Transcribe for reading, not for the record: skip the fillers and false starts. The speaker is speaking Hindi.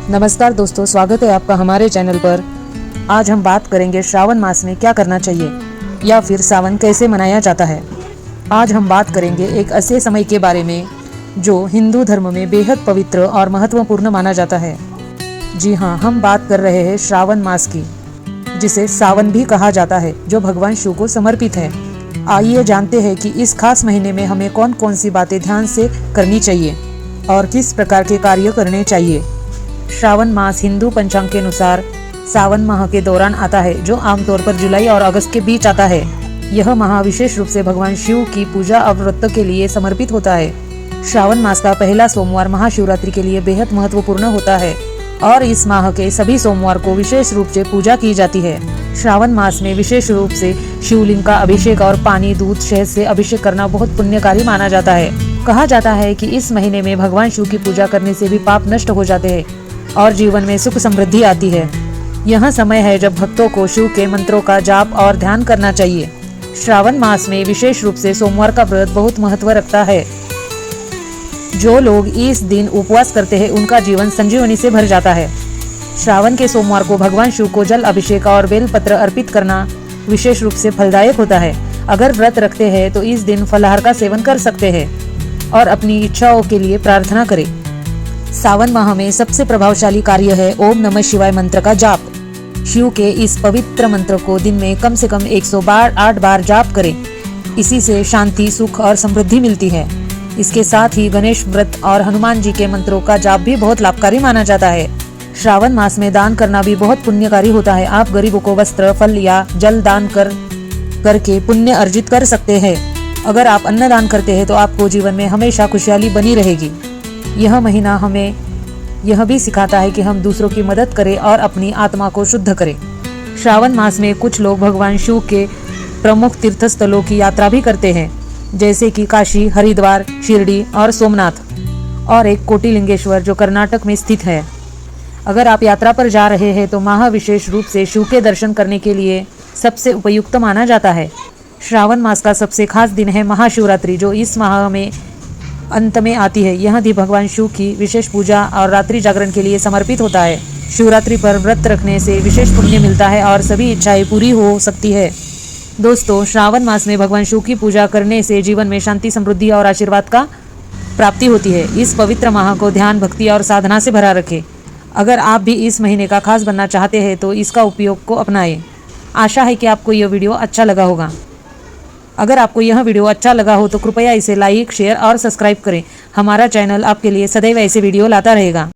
नमस्कार दोस्तों, स्वागत है आपका हमारे चैनल पर। आज हम बात करेंगे श्रावण मास में क्या करना चाहिए या फिर सावन कैसे मनाया जाता है। आज हम बात करेंगे एक ऐसे समय के बारे में जो हिंदू धर्म में बेहद पवित्र और महत्वपूर्ण माना जाता है। जी हाँ, हम बात कर रहे हैं श्रावण मास की, जिसे सावन भी कहा जाता है, जो भगवान शिव को समर्पित है। आइए जानते हैं कि इस खास महीने में हमें कौन कौन सी बातें ध्यान से करनी चाहिए और किस प्रकार के कार्य करने चाहिए। श्रावण मास हिंदू पंचांग के अनुसार सावन माह के दौरान आता है, जो आमतौर पर जुलाई और अगस्त के बीच आता है। यह माह विशेष रूप से भगवान शिव की पूजा और व्रत के लिए समर्पित होता है। श्रावण मास का पहला सोमवार महाशिवरात्रि के लिए बेहद महत्वपूर्ण होता है और इस माह के सभी सोमवार को विशेष रूप से पूजा की जाती है। श्रावण मास में विशेष रूप से शिवलिंग का अभिषेक और पानी, दूध, शहद से अभिषेक करना बहुत पुण्यकारी माना जाता है। कहा जाता है कि इस महीने में भगवान शिव की पूजा करने से भी पाप नष्ट हो जाते हैं और जीवन में सुख समृद्धि आती है। यह समय है जब भक्तों को शिव के मंत्रों का जाप और ध्यान करना चाहिए। श्रावण मास में विशेष रूप से सोमवार का व्रत बहुत महत्व रखता है। जो लोग इस दिन उपवास करते हैं उनका जीवन संजीवनी से भर जाता है। श्रावण के सोमवार को भगवान शिव को जल अभिषेक और बेलपत्र अर्पित करना विशेष रूप से फलदायक होता है। अगर व्रत रखते हैं तो इस दिन फलाहार का सेवन कर सकते हैं और अपनी इच्छाओं के लिए प्रार्थना करें। सावन माह में सबसे प्रभावशाली कार्य है ओम नमः शिवाय मंत्र का जाप। शिव के इस पवित्र मंत्र को दिन में कम से कम 108 बार जाप करें। इसी से शांति, सुख और समृद्धि मिलती है। इसके साथ ही गणेश व्रत और हनुमान जी के मंत्रों का जाप भी बहुत लाभकारी माना जाता है। श्रावण मास में दान करना भी बहुत पुण्यकारी होता है। आप गरीबों को वस्त्र, फल या जल दान करके पुण्य अर्जित कर सकते हैं। अगर आप अन्न दान करते हैं तो आपको जीवन में हमेशा खुशहाली बनी रहेगी। यह महीना हमें यह भी सिखाता है कि हम दूसरों की मदद करें और अपनी आत्मा को शुद्ध करें। श्रावण मास में कुछ लोग भगवान शिव के प्रमुख तीर्थ स्थलों की यात्रा भी करते हैं, जैसे कि काशी, हरिद्वार, शिरडी और सोमनाथ, और एक कोटिलिंगेश्वर जो कर्नाटक में स्थित है। अगर आप यात्रा पर जा रहे हैं तो माह विशेष रूप से शिव के दर्शन करने के लिए सबसे उपयुक्त माना जाता है। श्रावण मास का सबसे खास दिन है महाशिवरात्रि, जो इस माह में अंत में आती है। यह दिन भगवान शिव की विशेष पूजा और रात्रि जागरण के लिए समर्पित होता है। शिवरात्रि पर व्रत रखने से विशेष पुण्य मिलता है और सभी इच्छाएं पूरी हो सकती है। दोस्तों, श्रावण मास में भगवान शिव की पूजा करने से जीवन में शांति, समृद्धि और आशीर्वाद का प्राप्ति होती है। इस पवित्र माह को ध्यान, भक्ति और साधना से भरा रखें। अगर आप भी इस महीने का खास बनना चाहते हैं तो इसका उपयोग को अपनाएं। आशा है कि आपको यह वीडियो अच्छा लगा होगा। अगर आपको यह वीडियो अच्छा लगा हो तो कृपया इसे लाइक, शेयर और सब्सक्राइब करें। हमारा चैनल आपके लिए सदैव ऐसे वीडियो लाता रहेगा।